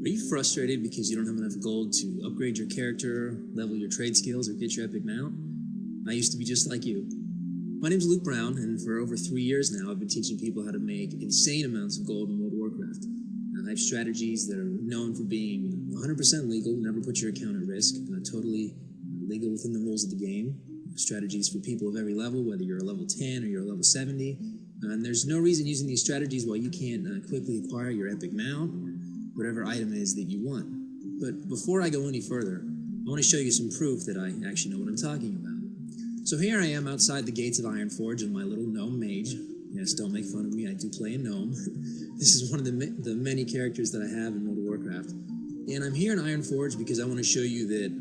Are you frustrated because you don't have enough gold to upgrade your character, level your trade skills, or get your epic mount? I used to be just like you. My name's Luke Brown, and for over 3 years now, I've been teaching people how to make insane amounts of gold in World of Warcraft. I have strategies that are known for being 100% legal, never put your account at risk, totally legal within the rules of the game. Strategies for people of every level, whether you're a level 10 or you're a level 70. And there's no reason using these strategies while you can't quickly acquire your epic mount or whatever item it is that you want. But before I go any further, I want to show you some proof that I actually know what I'm talking about. So here I am outside the gates of Ironforge in my little gnome mage. Yes, don't make fun of me, I do play a gnome. This is one of the many characters that I have in World of Warcraft. And I'm here in Ironforge because I want to show you that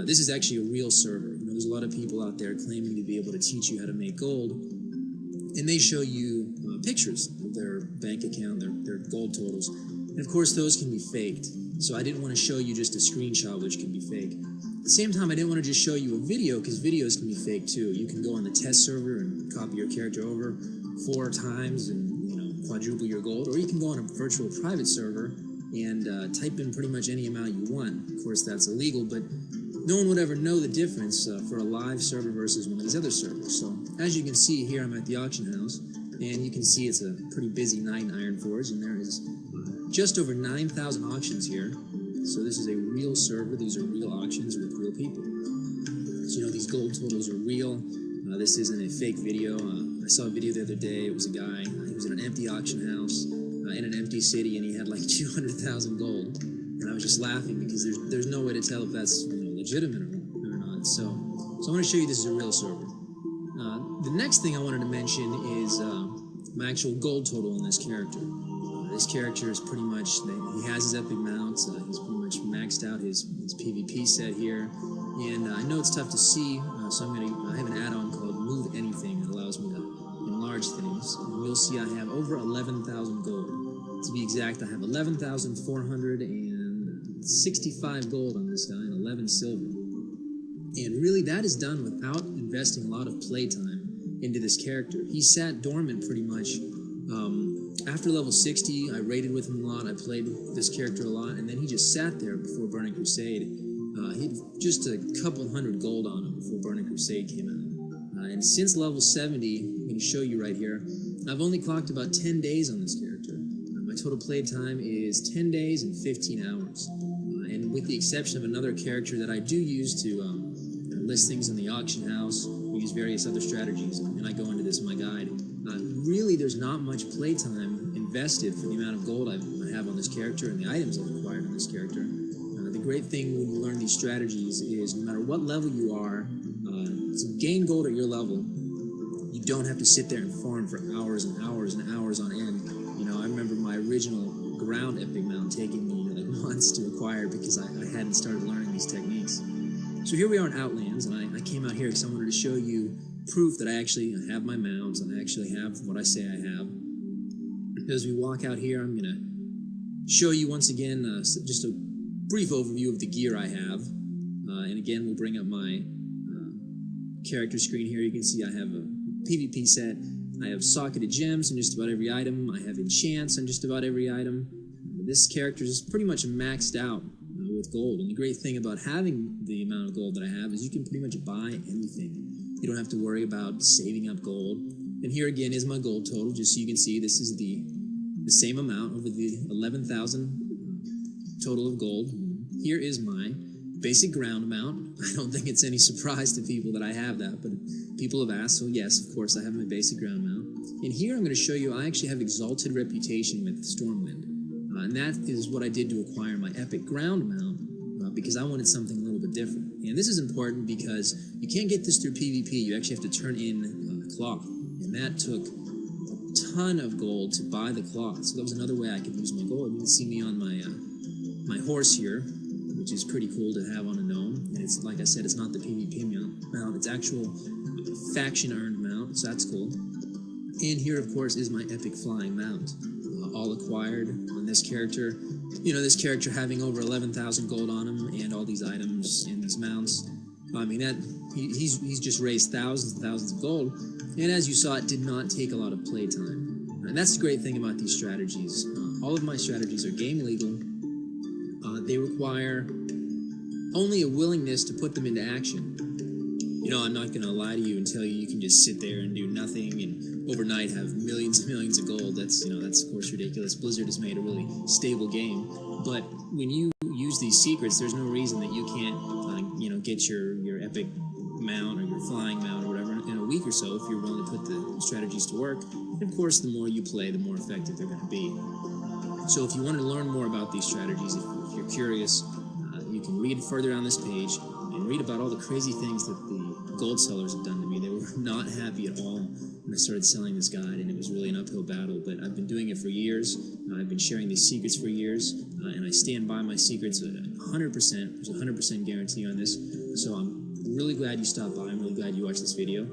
this is actually a real server. You know, there's a lot of people out there claiming to be able to teach you how to make gold, and they show you pictures of their bank account, their gold totals. And of course, those can be faked. So I didn't want to show you just a screenshot, which can be fake. At the same time, I didn't want to just show you a video, because videos can be fake too. You can go on the test server and copy your character over 4 times and, you know, quadruple your gold, or you can go on a virtual private server and type in pretty much any amount you want. Of course, that's illegal, but no one would ever know the difference for a live server versus one of these other servers. So, as you can see here, I'm at the auction house, and you can see it's a pretty busy night in Ironforge, and there is just over 9,000 auctions here. So this is a real server. These are real auctions with real people. So, you know, these gold totals are real. This isn't a fake video. I saw a video the other day. It was a guy. He was in an empty auction house in an empty city, and he had like 200,000 gold. And I was just laughing because there's no way to tell if that's, you know, legitimate or not. So I want to show you this is a real server. The next thing I wanted to mention is my actual gold total in this character. This character is pretty much, he has his epic mounts, he's pretty much maxed out his PvP set here, and I know it's tough to see, so I have an add-on called Move Anything that allows me to enlarge things, and you'll see I have over 11,000 gold. To be exact, I have 11,465 gold on this guy and 11 silver. And really, that is done without investing a lot of playtime into this character. He sat dormant pretty much. After level 60, I raided with him a lot, I played this character a lot, and then he just sat there before Burning Crusade. He had just a couple hundred gold on him before Burning Crusade came out. And since level 70, I'm going to show you right here, I've only clocked about 10 days on this character. My total play time is 10 days and 15 hours. And with the exception of another character that I do use to list things in the auction house, we use various other strategies, and I go into this in my guide. Really, there's not much playtime invested for the amount of gold I have on this character and the items I've acquired on this character. The great thing when you learn these strategies is no matter what level you are, to gain gold at your level, you don't have to sit there and farm for hours and hours and hours on end. You know, I remember my original ground epic mount taking me like months to acquire because I hadn't started learning these techniques. So here we are in Outlands, and I came out here because I wanted to show you proof that I actually have my mounts, and I actually have what I say I have. As we walk out here, I'm going to show you once again just a brief overview of the gear I have. And again, we'll bring up my character screen here. You can see I have a PvP set. I have socketed gems on just about every item. I have enchants on just about every item. This character is pretty much maxed out with gold. And the great thing about having the amount of gold that I have is you can pretty much buy anything. You don't have to worry about saving up gold. And here again is my gold total, just so you can see this is the same amount over the 11,000 total of gold. Here is my basic ground amount. I don't think it's any surprise to people that I have that, but people have asked, so yes, of course, I have my basic ground amount. And here I'm going to show you I actually have Exalted Reputation with Stormwind. And that is what I did to acquire my epic ground mount, because I wanted something a little bit different. And this is important because you can't get this through PvP. You actually have to turn in cloth. And that took a ton of gold to buy the cloth. So that was another way I could use my gold. You can see me on my horse here, which is pretty cool to have on a gnome. And it's, like I said, it's not the PvP mount. It's actual faction-earned mount, so that's cool. And here, of course, is my epic flying mount. All acquired on this character. You know, this character having over 11,000 gold on him and all these items and these mounts. I mean, he's just raised thousands and thousands of gold. And as you saw, it did not take a lot of playtime. And that's the great thing about these strategies. All of my strategies are game legal. they require only a willingness to put them into action. You know, I'm not going to lie to you and tell you you can just sit there and do nothing and overnight have millions and millions of gold. That's of course ridiculous. Blizzard has made a really stable game, but when you use these secrets, there's no reason that you can't, get your epic mount or your flying mount or whatever in a week or so if you're willing to put the strategies to work. And of course, the more you play, the more effective they're going to be. So if you want to learn more about these strategies, if you're curious, you can read further down this page and read about all the crazy things that the gold sellers have done to me. They were not happy at all when I started selling this guide, and it was really an uphill battle, but I've been doing it for years. I've been sharing these secrets for years, and I stand by my secrets 100%. There's a 100% guarantee on this, so I'm really glad you stopped by. I'm really glad you watched this video.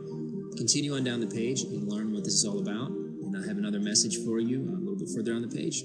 Continue on down the page and learn what this is all about, and I have another message for you a little bit further on the page.